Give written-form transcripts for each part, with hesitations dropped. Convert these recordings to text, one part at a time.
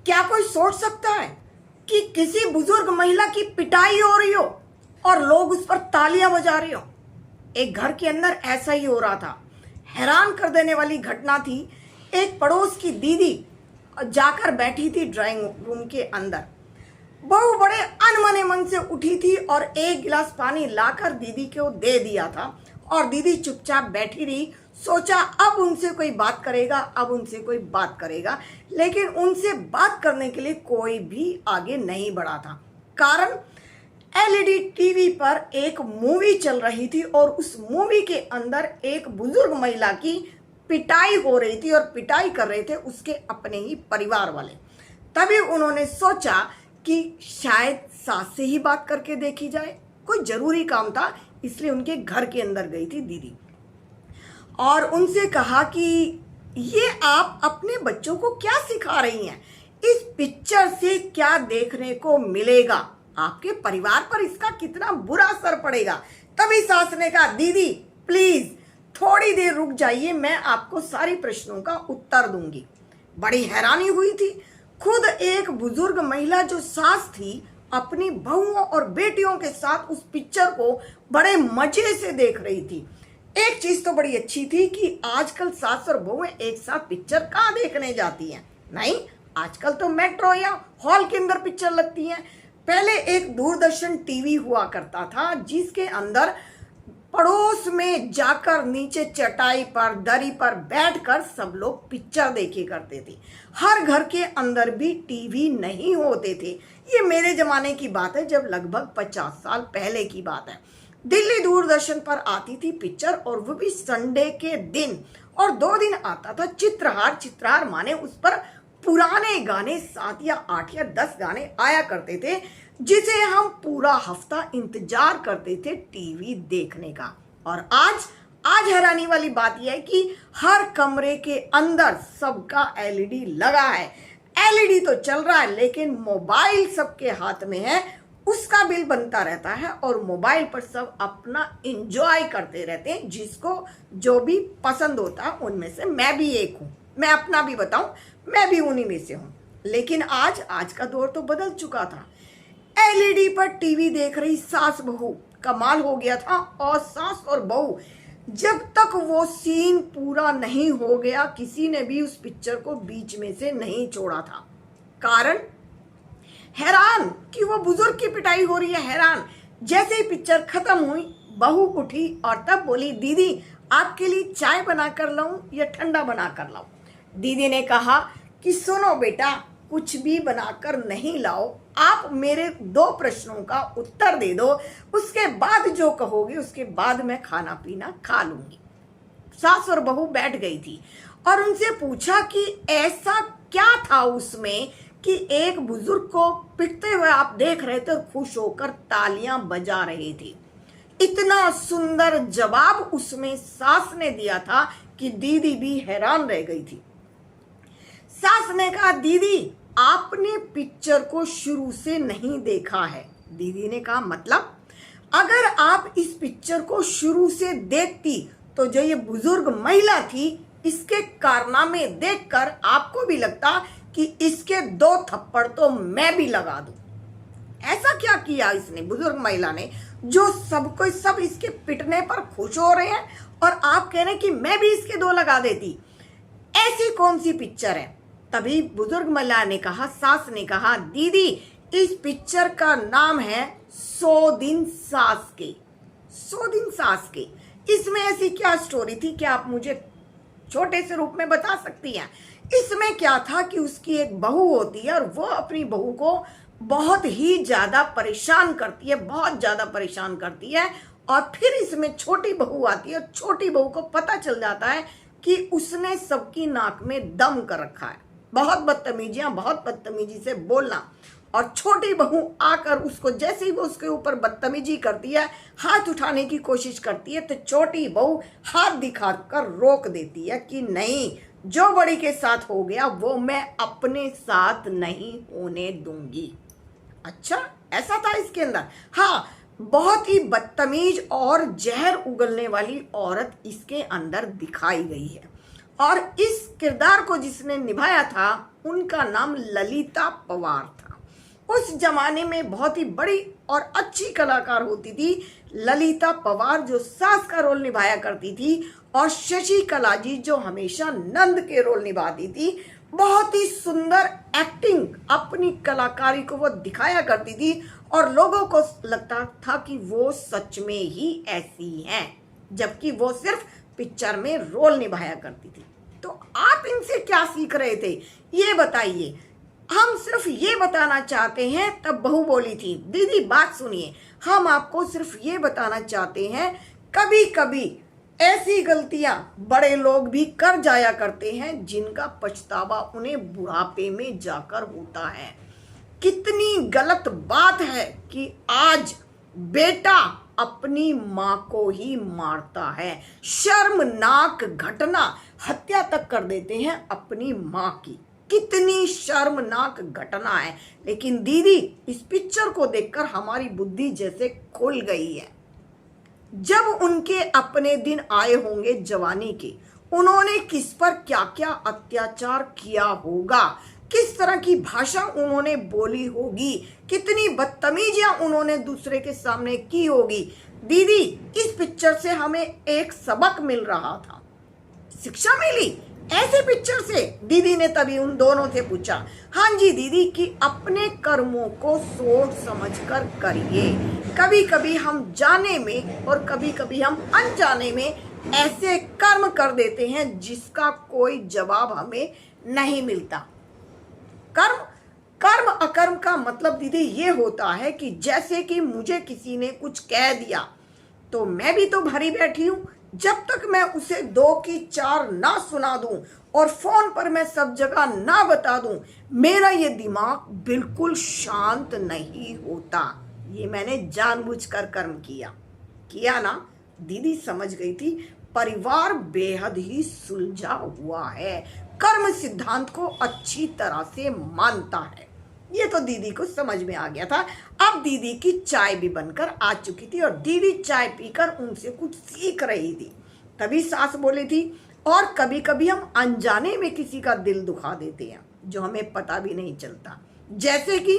क्या कोई सोच सकता है कि किसी बुजुर्ग महिला की पिटाई हो रही हो और लोग उस पर तालियां बजा रहे हो? एक घर के अंदर ऐसा ही हो रहा था। हैरान कर देने वाली घटना थी। एक पड़ोस की दीदी जाकर बैठी थी ड्राइंग रूम के अंदर। बहू बड़े अनमने मन से उठी थी और एक गिलास पानी लाकर दीदी को दे दिया था और दीदी चुपचाप बैठी रही। सोचा अब उनसे कोई बात करेगा, अब उनसे कोई बात करेगा, लेकिन उनसे बात करने के लिए कोई भी आगे नहीं बढ़ा था। कारण एलईडी टीवी पर एक मूवी चल रही थी और उस मूवी के अंदर एक बुजुर्ग महिला की पिटाई हो रही थी और पिटाई कर रहे थे उसके अपने ही परिवार वाले। तभी उन्होंने सोचा कि शायद सास से ही बात करके देखी जाए। कोई जरूरी काम था, इसलिए उनके घर के अंदर गई थी दीदी और उनसे कहा कि ये आप अपने बच्चों को क्या सिखा रही हैं? इस पिक्चर से क्या देखने को मिलेगा? आपके परिवार पर इसका कितना बुरा असर पड़ेगा। तभी सास ने कहा, दीदी प्लीज थोड़ी देर रुक जाइए, मैं आपको सारी प्रश्नों का उत्तर दूंगी। बड़ी हैरानी हुई थी। खुद एक बुजुर्ग महिला जो सास थी अपनी बहुओं और बेटियों के साथ उस पिक्चर को बड़े मजे से देख रही थी। एक चीज तो बड़ी अच्छी थी कि आजकल सास और बहुएं एक साथ पिक्चर कहाँ देखने जाती हैं? नहीं, आजकल तो मेट्रो या हॉल के अंदर पिक्चर लगती हैं। पहले एक दूरदर्शन टीवी हुआ करता था जिसके अंदर पड़ोस में जाकर नीचे चटाई पर दरी पर बैठकर सब लोग पिक्चर देखे करते थे। हर घर के अंदर भी टीवी नहीं होते थे। ये मेरे जमाने की बात है, जब लगभग 50 साल पहले की बात है। दिल्ली दूरदर्शन पर आती थी पिक्चर और वो भी संडे के दिन, और 2 दिन आता था चित्रहार। चित्रहार माने उस पर पुराने गाने 7 या 8 या 10 गाने आया करते थे जिसे हम पूरा हफ्ता इंतजार करते थे टीवी देखने का। और आज हैरानी वाली बात यह है कि हर कमरे के अंदर सबका एलईडी लगा है। एलईडी तो चल रहा है लेकिन मोबाइल सबके हाथ में है, उसका बिल बनता रहता है और मोबाइल पर सब अपना एंजॉय करते रहते हैं, जिसको जो भी पसंद होता है। उनमें से मैं भी एक हूँ। मैं अपना भी बताऊं, मैं भी उन्हीं में से हूँ। लेकिन आज का दौर तो बदल चुका था। एलईडी पर टीवी देख रही सास बहू, कमाल हो गया था। और सास और बहू जब तक वो सीन पूरा नहीं हो गया, किसी ने भी उस पिक्चर को बीच में से नहीं छोड़ा था। कारण हैरान कि वो बुजुर्ग की पिटाई हो रही है। हैरान जैसे ही पिक्चर खत्म हुई, बहू उठी और तब बोली, दीदी आपके लिए चाय बनाकर लाऊं या ठंडा बनाकर लाऊं? दीदी ने कहा कि सुनो बेटा, कुछ भी बनाकर नहीं लाओ, आप मेरे 2 प्रश्नों का उत्तर दे दो, उसके बाद जो कहोगे उसके बाद मैं खाना पीना खा लूंगी। सास और बहू बैठ गई थी और उनसे पूछा कि ऐसा क्या था उसमें कि एक बुजुर्ग को पिटते हुए आप देख रहे थे और खुश होकर तालियां बजा रहे थे। इतना सुंदर जवाब उसमें सास ने दिया था कि दीदी भी हैरान रह गई थी। सास ने कहा, दीदी आपने पिक्चर को शुरू से नहीं देखा है। दीदी ने कहा, मतलब? अगर आप इस पिक्चर को शुरू से देखती तो जो ये बुजुर्ग महिला थी इसके कारनामे देखकर आपको भी लगता कि इसके 2 थप्पड़ तो मैं भी लगा दूं। ऐसा क्या किया इसने, बुजुर्ग महिला ने, जो सब इसके पिटने पर खुश हो रहे हैं और आप कह रहे हैं कि मैं भी इसके 2 लगा देती? ऐसी कौन सी पिक्चर है? तभी बुजुर्ग महिला ने कहा, सास ने कहा, दीदी इस पिक्चर का नाम है 100 दिन सास के। 100 दिन सास के। इसमें ऐसी क्या स्टोरी थी, क्या आप मुझे छोटे से रूप में बता सकती हैं? इसमें क्या था कि उसकी एक बहू होती है और वो अपनी बहू को बहुत ही ज्यादा परेशान करती है, बहुत ज्यादा परेशान करती है। और फिर इसमें छोटी बहू आती है और छोटी बहू को पता चल जाता है कि उसने सबकी नाक में दम कर रखा है। बहुत बदतमीजी से बोलना। और छोटी बहू आकर उसको, जैसे ही वो उसके ऊपर बदतमीजी करती है, हाथ उठाने की कोशिश करती है, तो छोटी बहू हाथ दिखाकर रोक देती है कि नहीं, जो बड़ी के साथ हो गया वो मैं अपने साथ नहीं होने दूंगी। अच्छा, ऐसा था इसके अंदर। हाँ, बहुत ही बदतमीज और जहर उगलने वाली औरत इसके अंदर दिखाई गई है। और इस किरदार को जिसने निभाया था उनका नाम ललिता पवार था। उस जमाने में बहुत ही बड़ी और अच्छी कलाकार होती थी ललिता पवार, जो सास का रोल निभाया करती थी, और शशि कला जी जो हमेशा नंद के रोल निभाती थी। बहुत ही सुंदर एक्टिंग, अपनी कलाकारी को वो दिखाया करती थी और लोगों को लगता था कि वो सच में ही ऐसी हैं, जबकि वो सिर्फ पिक्चर में रोल निभाया करती थी। तो आप इनसे क्या सीख रहे थे ये बताइए। हम सिर्फ ये बताना चाहते हैं, तब बहू बोली थी, दीदी बात सुनिए, हम आपको सिर्फ ये बताना चाहते हैं कभी कभी ऐसी गलतियां बड़े लोग भी कर जाया करते हैं जिनका पछतावा उन्हें बुढ़ापे में जाकर होता है। कितनी गलत बात है कि आज बेटा अपनी माँ को ही मारता है। शर्मनाक घटना, हत्या तक कर देते हैं अपनी माँ की। कितनी शर्मनाक घटना है। लेकिन दीदी, इस पिक्चर को देखकर हमारी बुद्धि जैसे खुल गई है। जब उनके अपने दिन आए होंगे जवानी के, उन्होंने किस पर क्या क्या अत्याचार किया होगा, किस तरह की भाषा उन्होंने बोली होगी, कितनी बदतमीजियां उन्होंने दूसरे के सामने की होगी। दीदी, इस पिक्चर से हमें एक सबक मिल रहा था, शिक्षा मिली ऐसे पिक्चर से। दीदी ने तभी उन दोनों से पूछा, हाँ जी दीदी, कि अपने कर्मों को सोच समझकर करिए। कभी कभी हम जाने में और कभी कभी हम अनजाने में ऐसे कर्म कर देते हैं जिसका कोई जवाब हमें नहीं मिलता। कर्म अकर्म का मतलब दीदी ये होता है कि जैसे कि मुझे किसी ने कुछ कह दिया तो मैं भी तो भरी बैठी हूं, जब तक मैं उसे 2 की 4 ना सुना दूं और फोन पर मैं सब जगह ना बता दूं, मेरा ये दिमाग बिल्कुल शांत नहीं होता। ये मैंने जानबूझकर कर्म किया ना। दीदी समझ गई थी परिवार बेहद ही सुलझा हुआ है, कर्म सिद्धांत को अच्छी तरह से मानता है। ये तो दीदी को समझ में आ गया था। अब दीदी की चाय भी बनकर आ चुकी थी और दीदी चाय पीकर उनसे कुछ सीख रही थी। तभी सास बोली थी, और कभी कभी हम अनजाने में किसी का दिल दुखा देते हैं जो हमें पता भी नहीं चलता। जैसे कि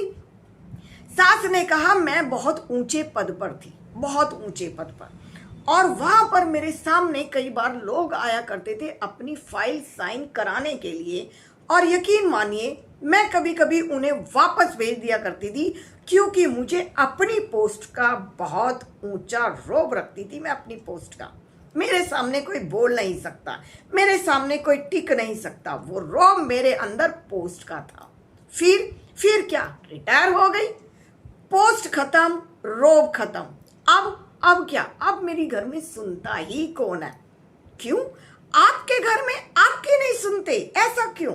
सास ने कहा, मैं बहुत ऊंचे पद पर थी, बहुत ऊंचे पद पर, और वहां पर मेरे सामने कई बार लोग आया करते थे अपनी फाइल साइन कराने के लिए, और यकीन मानिए मैं कभी कभी उन्हें वापस भेज दिया करती थी, क्योंकि मुझे अपनी पोस्ट का बहुत ऊंचा रौब रखती थी। मैं अपनी पोस्ट का, मेरे सामने कोई बोल नहीं सकता, मेरे सामने कोई टिक नहीं सकता, वो रौब मेरे अंदर पोस्ट का था। फिर क्या, रिटायर हो गई, पोस्ट खत्म, रौब खत्म। अब क्या, अब मेरी घर में सुनता ही कौन है? क्यों आपके घर में आपके नहीं सुनते? ऐसा क्यों?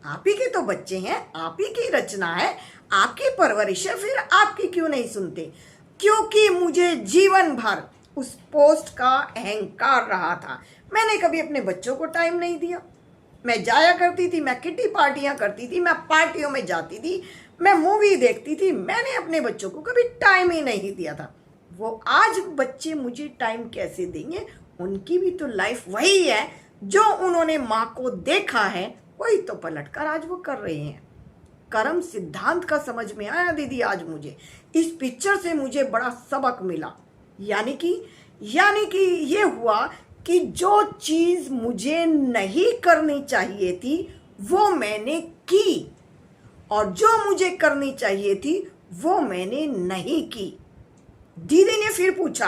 आप ही के तो बच्चे हैं, आप ही की रचना है, आपकी परवरिश है, फिर आपकी क्यों नहीं सुनते? क्योंकि मुझे जीवन भर उस पोस्ट का अहंकार रहा था। मैंने कभी अपने बच्चों को टाइम नहीं दिया। मैं जाया करती थी, मैं किटी पार्टियां करती थी, मैं पार्टियों में जाती थी, मैं मूवी देखती थी, मैंने अपने बच्चों को कभी टाइम ही नहीं दिया था। वो आज बच्चे मुझे टाइम कैसे देंगे? उनकी भी तो लाइफ वही है जो उन्होंने माँ को देखा है, वही तो पलटकर आज वो कर रहे हैं। कर्म सिद्धांत का समझ में आया दीदी आज मुझे। इस पिक्चर से मुझे बड़ा सबक मिला। यानी कि ये हुआ कि जो चीज मुझे नहीं करनी चाहिए थी वो मैंने की, और जो मुझे करनी चाहिए थी वो मैंने नहीं की। दीदी ने फिर पूछा,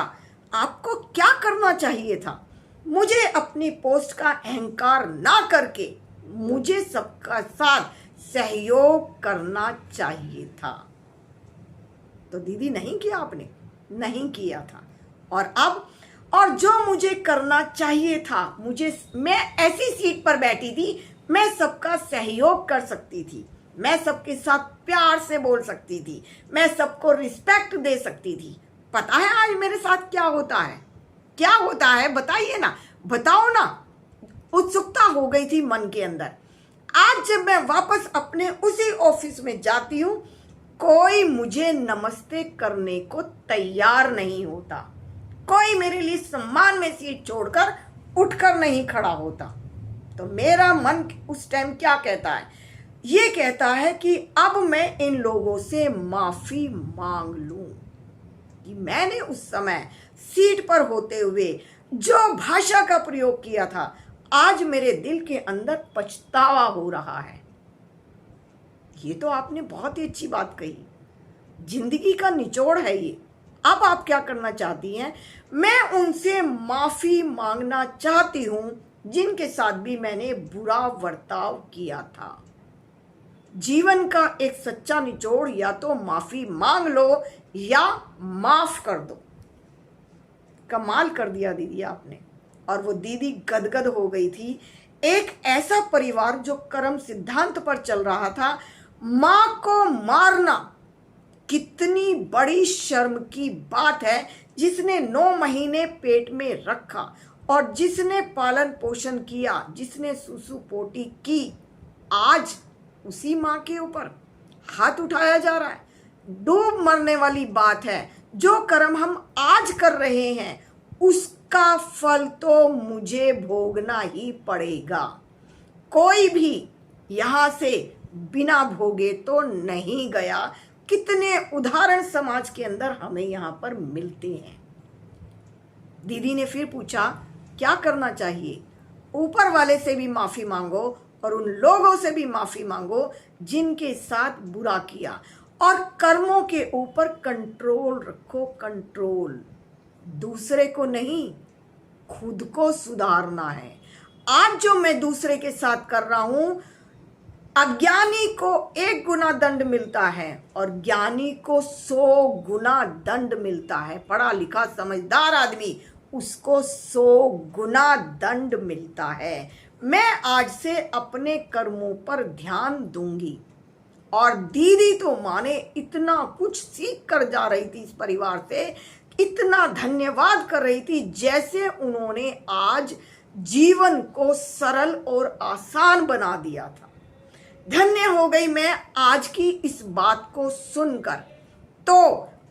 आपको क्या करना चाहिए था? मुझे अपनी पोस्ट का अहंकार ना करके मुझे सबका साथ सहयोग करना चाहिए था। तो दीदी नहीं किया, आपने नहीं किया था। और जो मुझे करना चाहिए था, मैं ऐसी सीट पर बैठी थी, मैं सबका सहयोग कर सकती थी, मैं सबके साथ प्यार से बोल सकती थी, मैं सबको रिस्पेक्ट दे सकती थी। पता है आज मेरे साथ क्या होता है? क्या होता है बताइए ना, बताओ ना। उत्सुकता हो गई थी मन के अंदर। आज जब मैं वापस अपने उसी ऑफिस में जाती हूँ, कोई मुझे नमस्ते करने को तैयार नहीं होता, कोई मेरे लिए सम्मान में सीट छोड़कर उठकर नहीं खड़ा होता। तो मेरा मन उस टाइम क्या कहता है? ये कहता है कि अब मैं इन लोगों से माफी मांग लूं कि मैंने उस समय सीट पर होते हुए जो भाषा का प्रयोग किया था, आज मेरे दिल के अंदर पछतावा हो रहा है। ये तो आपने बहुत ही अच्छी बात कही, जिंदगी का निचोड़ है ये। अब आप क्या करना चाहती हैं? मैं उनसे माफी मांगना चाहती हूं जिनके साथ भी मैंने बुरा बर्ताव किया था। जीवन का एक सच्चा निचोड़ या तो माफी मांग लो या माफ कर दो। कमाल कर दिया दीदी आपने। और वो दीदी गदगद हो गई थी। एक ऐसा परिवार जो कर्म सिद्धांत पर चल रहा था, मां को मारना कितनी बड़ी शर्म की बात है। जिसने 9 महीने पेट में रखा और जिसने पालन पोषण किया, जिसने सुसु पोटी की, आज उसी मां के ऊपर हाथ उठाया जा रहा है। डूब मरने वाली बात है। जो कर्म हम आज कर रहे हैं उसका फल तो मुझे भोगना ही पड़ेगा। कोई भी यहां से बिना भोगे तो नहीं गया। कितने उदाहरण समाज के अंदर हमें यहां पर मिलते हैं। दीदी ने फिर पूछा क्या करना चाहिए? ऊपर वाले से भी माफी मांगो और उन लोगों से भी माफी मांगो जिनके साथ बुरा किया, और कर्मों के ऊपर कंट्रोल रखो। कंट्रोल दूसरे को नहीं, खुद को सुधारना है। आज जो मैं दूसरे के साथ कर रहा हूं, अज्ञानी को 1 गुना दंड मिलता है और ज्ञानी को 100 गुना दंड मिलता है। पढ़ा लिखा समझदार आदमी, उसको 100 गुना दंड मिलता है। मैं आज से अपने कर्मों पर ध्यान दूंगी। और दीदी तो माने इतना कुछ सीख कर जा रही थी इस परिवार से, इतना धन्यवाद कर रही थी, जैसे उन्होंने आज जीवन को सरल और आसान बना दिया था। धन्य हो गई मैं आज की इस बात को सुनकर। तो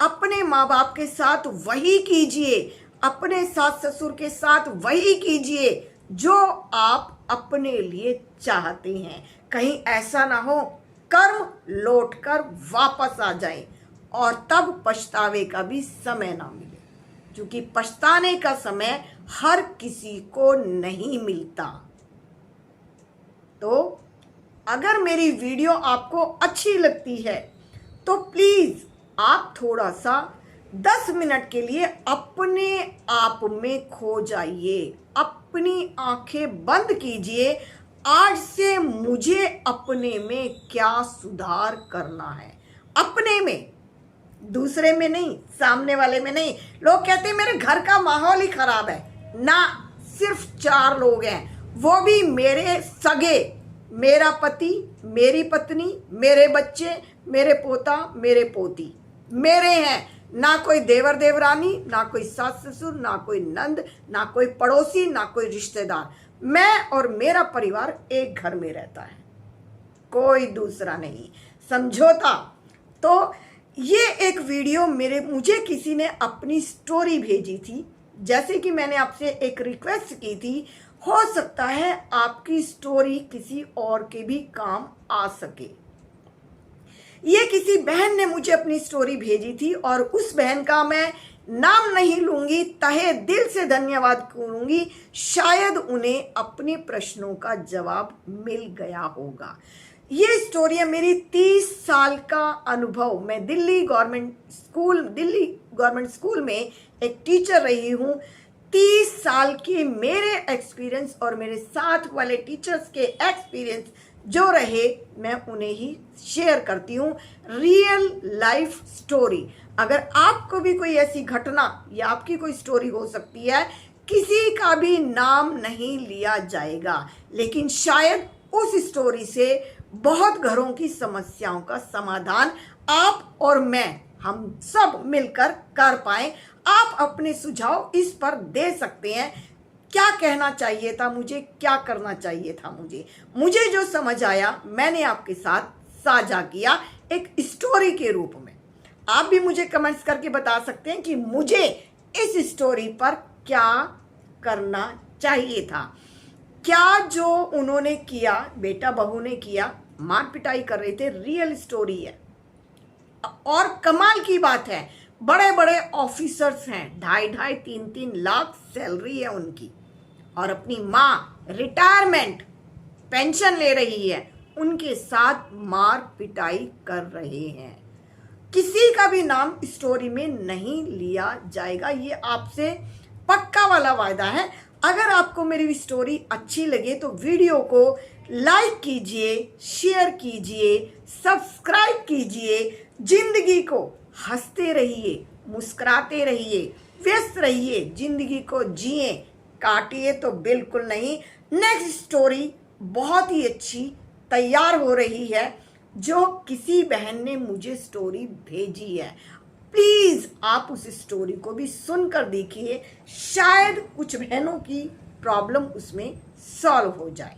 अपने माँ बाप के साथ वही कीजिए, अपने सास ससुर के साथ वही कीजिए जो आप अपने लिए चाहते हैं। कहीं ऐसा ना हो कर्म लौटकर वापस आ जाए और तब पछतावे का भी समय ना मिले, क्योंकि पछताने का समय हर किसी को नहीं मिलता। तो अगर मेरी वीडियो आपको अच्छी लगती है तो प्लीज आप थोड़ा सा 10 मिनट के लिए अपने आप में खो जाइए, अपनी आंखें बंद कीजिए। आज से मुझे अपने में क्या सुधार करना है, अपने में, दूसरे में नहीं, सामने वाले में नहीं। लोग कहते हैं मेरे घर का माहौल ही खराब है ना, सिर्फ 4 लोग हैं, वो भी मेरे सगे, मेरा पति, मेरी पत्नी, मेरे बच्चे, मेरे पोता, मेरे पोती मेरे हैं। ना कोई देवर देवरानी, ना कोई सास ससुर, ना कोई नंद, ना कोई पड़ोसी, ना कोई रिश्तेदार। मैं और मेरा परिवार एक घर में रहता है, कोई दूसरा नहीं, समझौता। तो ये एक वीडियो मुझे किसी ने अपनी स्टोरी भेजी थी, जैसे कि मैंने आपसे एक रिक्वेस्ट की थी। हो सकता है आपकी स्टोरी किसी और के भी काम आ सके। ये किसी बहन ने मुझे अपनी स्टोरी भेजी थी और उस बहन का मैं नाम नहीं लूंगी, तहे दिल से धन्यवाद करूंगी। शायद उन्हें अपने प्रश्नों का जवाब मिल गया होगा। ये स्टोरी है मेरी 30 साल का अनुभव। मैं दिल्ली गवर्नमेंट स्कूल में एक टीचर रही हूँ। 30 साल के मेरे एक्सपीरियंस और मेरे साथ वाले टीचर्स के एक्सपीरियंस जो रहे, मैं उन्हें ही शेयर करती हूँ। Real life story. अगर आपको भी कोई ऐसी घटना या आपकी कोई स्टोरी हो सकती है, किसी का भी नाम नहीं लिया जाएगा, लेकिन शायद उस स्टोरी से बहुत घरों की समस्याओं का समाधान आप और मैं, हम सब मिलकर कर पाए। आप अपने सुझाव इस पर दे सकते हैं। क्या कहना चाहिए था मुझे, क्या करना चाहिए था मुझे जो समझ आया मैंने आपके साथ साझा किया एक स्टोरी के रूप में। आप भी मुझे कमेंट्स करके बता सकते हैं कि मुझे इस स्टोरी पर क्या करना चाहिए था। क्या जो उन्होंने किया, बेटा बहू ने किया, मार पिटाई कर रहे थे, रियल स्टोरी है। और कमाल की बात है, बड़े बड़े ऑफिसर्स हैं, 2.5-3 लाख सैलरी है उनकी, और अपनी माँ रिटायरमेंट पेंशन ले रही है, उनके साथ मार पिटाई कर रहे हैं। किसी का भी नाम स्टोरी में नहीं लिया जाएगा, ये आपसे पक्का वाला वायदा है। अगर आपको मेरी स्टोरी अच्छी लगे तो वीडियो को लाइक कीजिए, शेयर कीजिए, सब्सक्राइब कीजिए। जिंदगी को हंसते रहिए, मुस्कुराते रहिए, व्यस्त रहिए, जिंदगी को जिए, काटिए तो बिल्कुल नहीं। नेक्स्ट स्टोरी बहुत ही अच्छी तैयार हो रही है, जो किसी बहन ने मुझे स्टोरी भेजी है। प्लीज आप उस स्टोरी को भी सुनकर देखिए, शायद कुछ बहनों की प्रॉब्लम उसमें सॉल्व हो जाए।